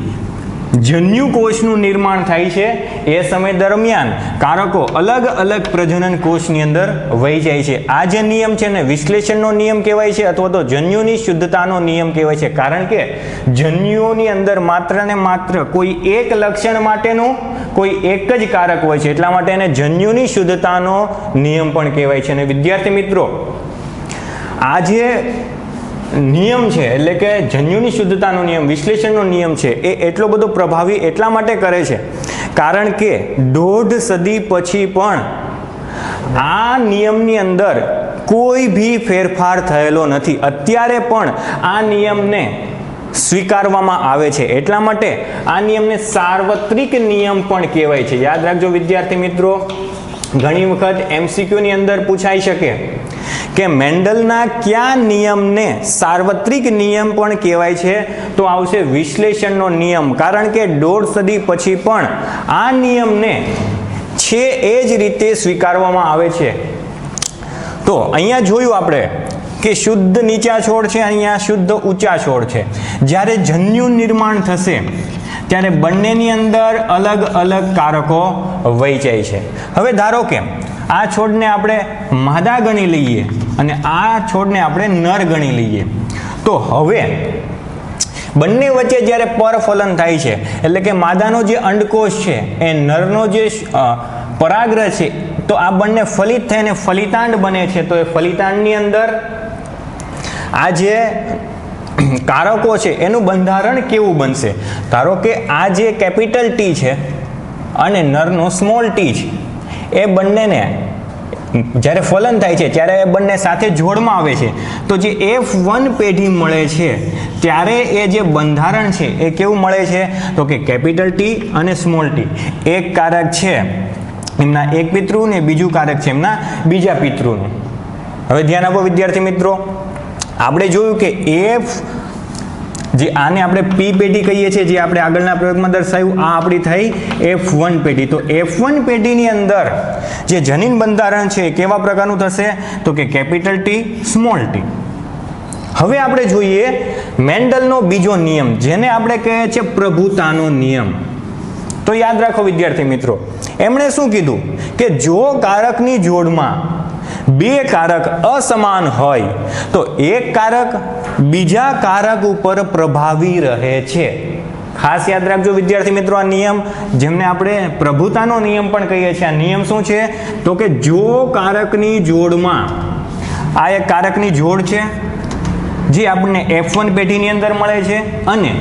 જન્યુ કોષનું નિર્માણ થાય છે એ સમય દરમિયાન કારકો અલગ અલગ પ્રજનન કોષની અંદર વહેંચાય છે. આ જે નિયમ છે ને વિશ્લેષણનો નિયમ કહેવાય છે અથવા તો જન્યુની શુદ્ધતાનો નિયમ કહેવાય છે, કારણ કે જન્યુઓની અંદર માત્ર ને માત્ર કોઈ એક લક્ષણ માટેનું કોઈ એક જ કારક હોય છે, એટલા માટે એને જન્યુની શુદ્ધતાનો નિયમ પણ કહેવાય છે. અને વિદ્યાર્થી મિત્રો, આ જે નિયમ છે એટલે કે જન્યુની શુદ્ધતાનો નિયમ, વિશ્લેષણનો નિયમ છે, એ એટલો બધો પ્રભાવી એટલા માટે કરે છે કારણ કે 1.5 સદી પછી પણ આ નિયમની અંદર કોઈ ભી ફેરફાર થયેલો નથી. અત્યારે પણ આ નિયમને સ્વીકારવામાં આવે છે, એટલા માટે આ નિયમને સાર્વત્રિક નિયમ પણ કહેવાય છે. યાદ રાખજો વિદ્યાર્થી મિત્રો, ઘણી વખત MCQ ની અંદર પૂછાઈ શકે કે મેન્ડલના કયા નિયમને સાર્વત્રિક નિયમ પણ કહેવાય છે, તો આવશે વિશ્લેષણનો નિયમ. કારણ કે 1.5 સદી પછી પણ આ નિયમને છે એ જ રીતે સ્વીકારવામાં આવે છે. તો અહીંયા જોયું આપણે કે શુદ્ધ નીચા છોડ છે, અહીંયા શુદ્ધ ઊંચા છોડ છે. જ્યારે જન્યુ નિર્માણ થશે ત્યારે બંનેની અંદર અલગ અલગ કારકો વહેંચાય છે. હવે ધારો કે આ છોડને આપણે માદા ગણી લઈએ અને આ છોડને આપણે નર ગણી લઈએ, તો હવે બંને વચ્ચે જ્યારે પરફલન થાય છે, એટલે કે માદાનો જે અંડકોષ છે એ નરનો જે પરાગરજ છે, તો આ બંને ફલિત થઈને ફલિતાંડ બને છે. તો એ ફલિતાંડની અંદર આ જે કારકો છે એનું બંધારણ કેવું બનશે? ધારો કે આ જે કેપિટલ ટી છે અને નરનો સ્મોલ ટી છે, એ બંનેને જ્યારે ફલન થાય છે ત્યારે એ બંને સાથે જોડમાં આવે છે, તો જે F1 પેઢી મળે છે ત્યારે એ જે બંધારણ છે એ કેવું મળે છે? તો કે કેપિટલ ટી અને સ્મોલ ટી, એક કારક છે એમના એક પિતૃ ને બીજું કારક છે એમના બીજા પિતૃનું. હવે ધ્યાન આપો વિદ્યાર્થી મિત્રો, આપણે જોયું કે જે આને આપણે P પેઢી કહીએ છીએ, જે આપણે આગળના પ્રયોગમાં દર્શાવ્યું, આ આપણી થઈ F1 પેઢી. તો F1 પેઢીની અંદર જે જનીન બંધારણ છે કેવા પ્રકારનું થશે? તો કે કેપિટલ ટી સ્મોલ ટી. હવે આપણે જોઈએ મેન્ડલનો બીજો નિયમ, જેને આપણે કહીએ છીએ પ્રભુતાનો નિયમ. તો યાદ રાખો વિદ્યાર્થી મિત્રો, એમણે શું કીધું કે જો કારકની જોડમાં બે કારક અસમાન હોય તો એક કારક બીજા કારક ઉપર પ્રભાવી રહે છે. ખાસ યાદ રાખજો વિદ્યાર્થી મિત્રો આ નિયમ, જેમને આપણે પ્રભુતાનો નિયમ પણ કહીએ છીએ. આ નિયમ શું છે? તો કે જો કારકની જોડમાં, આ એક કારકની જોડ છે જે આપણને F1 પેઢીની અંદર મળે છે, અને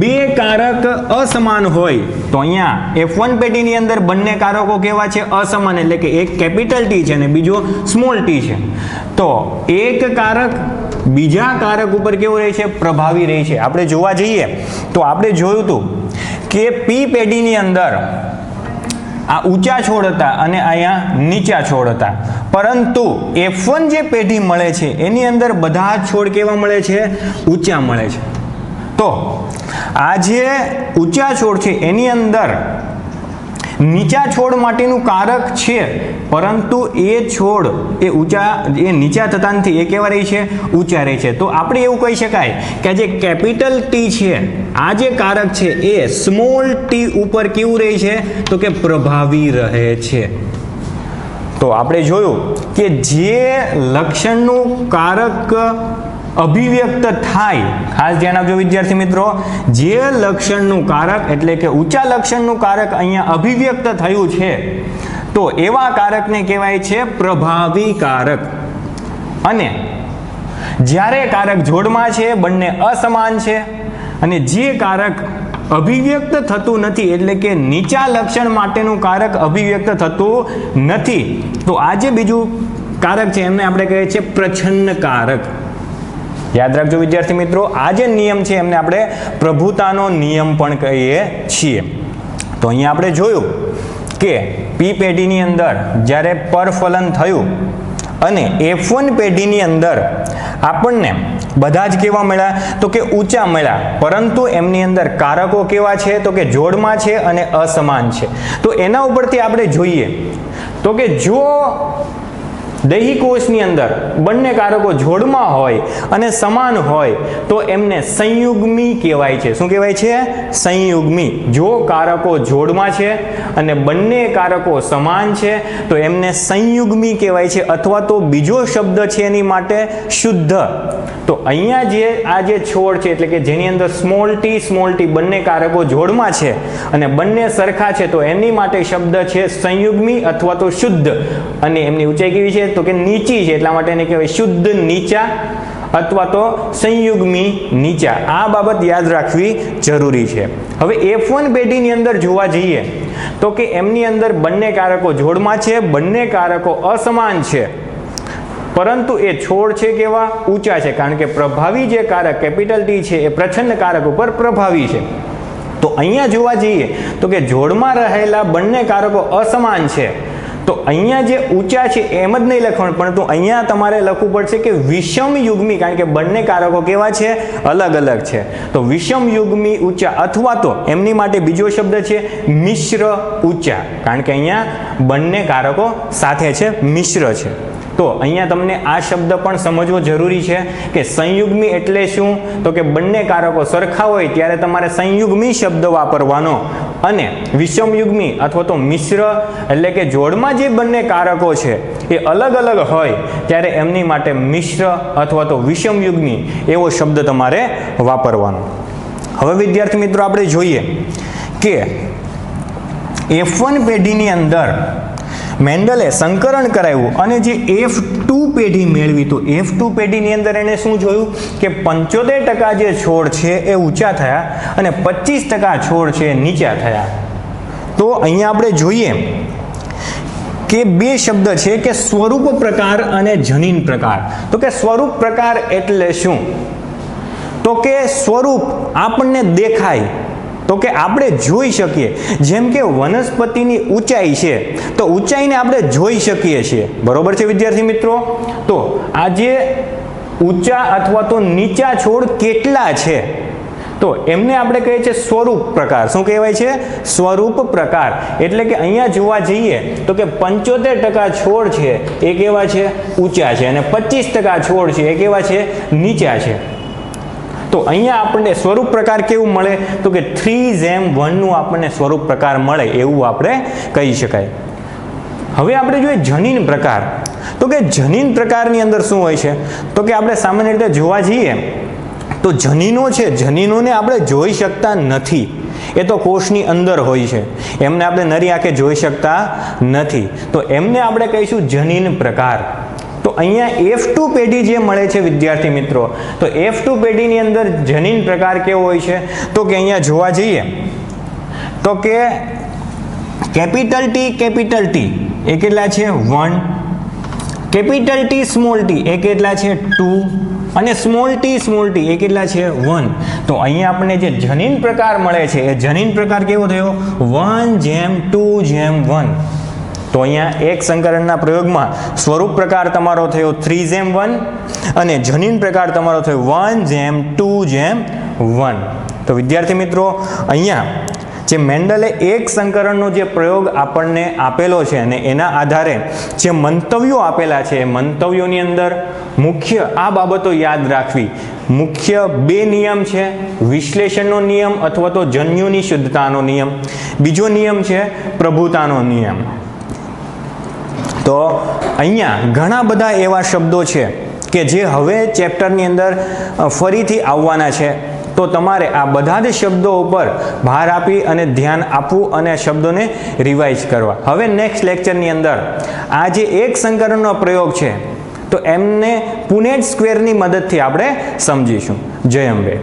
બે કારક અસમાન હોય તો અહીંયા F1 પેઢીની અંદર બંને કારકો કેવા છે? અસમાન, એટલે કે એક કેપિટલ ટી છે અને બીજો સ્મોલ ટી છે. તો એક કારક બીજા કારક ઉપર કેવું રહે છે? પ્રભાવી રહે છે. આપણે જોવા જઈએ તો આપણે જોયું હતું કે P પેઢીની અંદર આ ઊંચા છોડ હતા અને અહીંયા નીચા છોડ હતા, પરંતુ F1 જે પેઢી મળે છે એની અંદર બધા છોડ કેવા મળે છે? ઊંચા મળે છે. તો આ જે ઊંચા છોડ છે એની અંદર નીચા છોડ માટેનું કારક છે, પરંતુ એ છોડ એ નીચા થતા નથી, એ કેવા રહી છે? ઊંચા રહી છે. તો આપણે એવું કહી શકાય કે જે કેપિટલ ટી છે, આ જે કારક છે એ સ્મોલ ટી ઉપર કેવું રહે છે? તો કે પ્રભાવી રહે છે. તો આપણે જોયું કે જે લક્ષણનું કારક અભિવ્યક્ત થાય, ખાસ ધ્યાન આપજો વિદ્યાર્થી મિત્રો, જે લક્ષણનું કારક એટલે કે ઊંચા લક્ષણનું કારક અહીંયા અભિવ્યક્ત થયું છે, તો એવા કારકને કહેવાય છે પ્રભાવી કારક. અને જ્યારે કારક જોડમાં છે, બંને અસમાન છે, અને જે કારક અભિવ્યક્ત થતું નથી, એટલે કે નીચા લક્ષણ માટેનું કારક અભિવ્યક્ત થતું નથી, તો આ જે બીજું કારક છે એમને આપણે કહીએ છીએ પ્રચ્છન્ન કારક. યાદ રાખજો વિદ્યાર્થી મિત્રો, આ જે નિયમ છે એમને આપણે પ્રભુતાનો નિયમ પણ કહીએ છીએ. તો અહીંયા આપણે જોયું કે P પેઢીની અંદર જ્યારે પરફલન થયું અને F1 પેઢીની અંદર આપણને બધા જ કેવા મળ્યા? તો કે ઊંચા મળ્યા, પરંતુ એમની અંદર કારકો કેવા છે? તો કે જોડમાં છે અને અસમાન છે. તો એના ઉપરથી આપણે જોઈએ તો કે જો દૈહિક કોષની અંદર બંને કારકો જોડમાં હોય અને સમાન હોય તો એમને સંયુગ્મી કહેવાય છે. શું કહેવાય છે? સંયુગ્મી. જો કારકો જોડમાં છે અને બંને કારકો સમાન છે તો એમને સંયુગ્મી કહેવાય છે, અથવા તો બીજો શબ્દ છે એની માટે શુદ્ધ. તો અહીંયા જે આ જે છોડ છે, એટલે કે જેની અંદર સ્મોલ ટી બંને કારકો જોડમાં છે અને બંને સરખા છે, તો એની માટે શબ્દ છે સંયુગ્મી અથવા તો શુદ્ધ. અને એમની ઊંચાઈ કેવી છે? તો કે નીચી છે, એટલા માટે એને કહેવાય શુદ્ધ નીચા અથવા તો સંયુગ્મી નીચા. આ બાબત યાદ રાખવી જરૂરી છે. હવે F1 પેઢીની અંદર જોવા જઈએ તો કે એમની અંદર બંને કારકો જોડમાં છે, બંને કારકો અસમાન છે, પરંતુ એ છોડ છે કેવા ઊંચા છે, કારણ કે પ્રભાવી જે કારક કેપિટલ ટી છે એ પ્રચ્છન્ન કારક ઉપર પ્રભાવી છે. તો અહીંયા જોવા જઈએ તો કે જોડમાં રહેલા બંને કારકો અસમાન છે. તો અહીંયા જે ઊંચા છે એમ જ નહીં લખવાનું, પરંતુ અહીંયા તમારે લખવું પડશે કે વિષમ યુગ્મી, કારણ કે બંને કારકો કેવા છે, અલગ અલગ છે. તો વિષમ યુગ્મી ઊંચા, અથવા તો એમની માટે બીજો શબ્દ છે મિશ્ર ઊંચા, કારણ કે અહીંયા બંને કારકો સાથે છે, મિશ્ર છે. તો અહીંયા તમને આ શબ્દ પણ સમજવો જરૂરી છે કે સંયુગ્મી એટલે શું, તો કે બંને કારકો સરખા હોય ત્યારે તમારે સંયુગ્મી શબ્દ વાપરવાનો, અને વિષમયુગ્મી અથવા તો મિશ્ર એટલે કે જોડમાં જે બંને કારકો છે એ અલગ અલગ હોય ત્યારે એમની માટે મિશ્ર અથવા તો વિષમયુગ્મી એવો શબ્દ તમારે વાપરવાનો. હવે વિદ્યાર્થી મિત્રો આપણે જોઈએ કે F1 પેઢીની અંદર મેન્ડલે સંકરણ કરાવ્યું અને જે F2 પેઢી મેળવી, તો F2 પેઢીની અંદર એને શું જોયું કે 75% જે છોડ છે એ ઊંચા થયા અને 25% છોડ છે એ નીચા થયા. તો અહીંયા આપણે જોઈએ કે બે શબ્દ છે કે સ્વરૂપ પ્રકાર અને જનીન પ્રકાર. તો કે સ્વરૂપ પ્રકાર એટલે શું, તો કે સ્વરૂપ આપણને દેખાય, તો કે આપણે જોઈ શકીએ. જેમ કે વનસ્પતિની ઊંચાઈ છે તો ઊંચાઈને આપણે જોઈ શકીએ છીએ, બરોબર છે વિદ્યાર્થી મિત્રો. તો આ જે ઊંચા અથવા તો નીચા છોડ કેટલા છે તો એમને આપણે કહીએ છીએ સ્વરૂપ પ્રકાર. શું કહેવાય છે? સ્વરૂપ પ્રકાર. એટલે કે અહીંયા જોવા જઈએ તો કે 75% છોડ છે એ કેવા છે? ઊંચા છે, અને 25% છોડ છે એ કેવા છે? નીચા છે. તો અહીંયા આપણને સ્વરૂપ પ્રકાર કેવું મળે, તો કે 3:1 નું આપણને સ્વરૂપ પ્રકાર મળે એવું આપણે કહી શકાય. હવે આપણે જોઈએ જનીન પ્રકાર. તો કે જનીન પ્રકારની અંદર શું હોય છે, તો કે આપણે સામાન્ય રીતે જોવા જઈએ તો જનીનો છે, જનીનોને આપણે જોઈ શકતા નથી, એ તો કોષની અંદર હોય છે, એમને આપણે નરી આંખે જોઈ શકતા નથી. તો એમને આપણે કહીશું જનીન પ્રકાર. તો અહીંયા F2 પેઢી જે મળે છે વિદ્યાર્થી મિત્રો, તો F2 પેઢીની અંદર જનીન પ્રકાર કેવો હોય છે, તો કે અહીંયા જોવા જઈએ તો કે કેપિટલ T એ કેટલા છે? 1, કેપિટલ T સ્મોલ t એ કેટલા છે? 2, અને સ્મોલ t એ કેટલા છે? 1. તો અહીંયા આપણને જે જનીન પ્રકાર મળે છે એ જનીન પ્રકાર કેવો થયો? 1:2:1. તો અહીંયા એક સંકરણના પ્રયોગમાં સ્વરૂપ પ્રકાર તમારો થયો 3:1 અને જનીન પ્રકાર તમારો થયો 1:2:1. તો વિદ્યાર્થી મિત્રો અહીંયા જે મેન્ડલે એક સંકરણનો જે પ્રયોગ આપણને આપેલો છે અને એના આધારે જે મંતવ્યો આપેલા છે એ મંતવ્યોની અંદર મુખ્ય આ બાબતો યાદ રાખવી. મુખ્ય બે નિયમ છે, વિશ્લેષણનો નિયમ અથવા તો જન્યુની શુદ્ધતાનો નિયમ, બીજો નિયમ છે પ્રભુતાનો નિયમ. તો અહીંયા ઘણા બધા એવા શબ્દો છે કે જે હવે ચેપ્ટરની અંદર ફરીથી આવવાના છે. તો તમારે આ બધા જ શબ્દો ઉપર ભાર આપી અને ધ્યાન આપવું અને શબ્દોને રિવાઇઝ કરવા. હવે નેક્સ્ટ લેક્ચરની અંદર આ જે એક સંકરણનો પ્રયોગ છે તો એમને પુનેટ સ્ક્વેરની મદદથી આપણે સમજીશું. જય અંબે.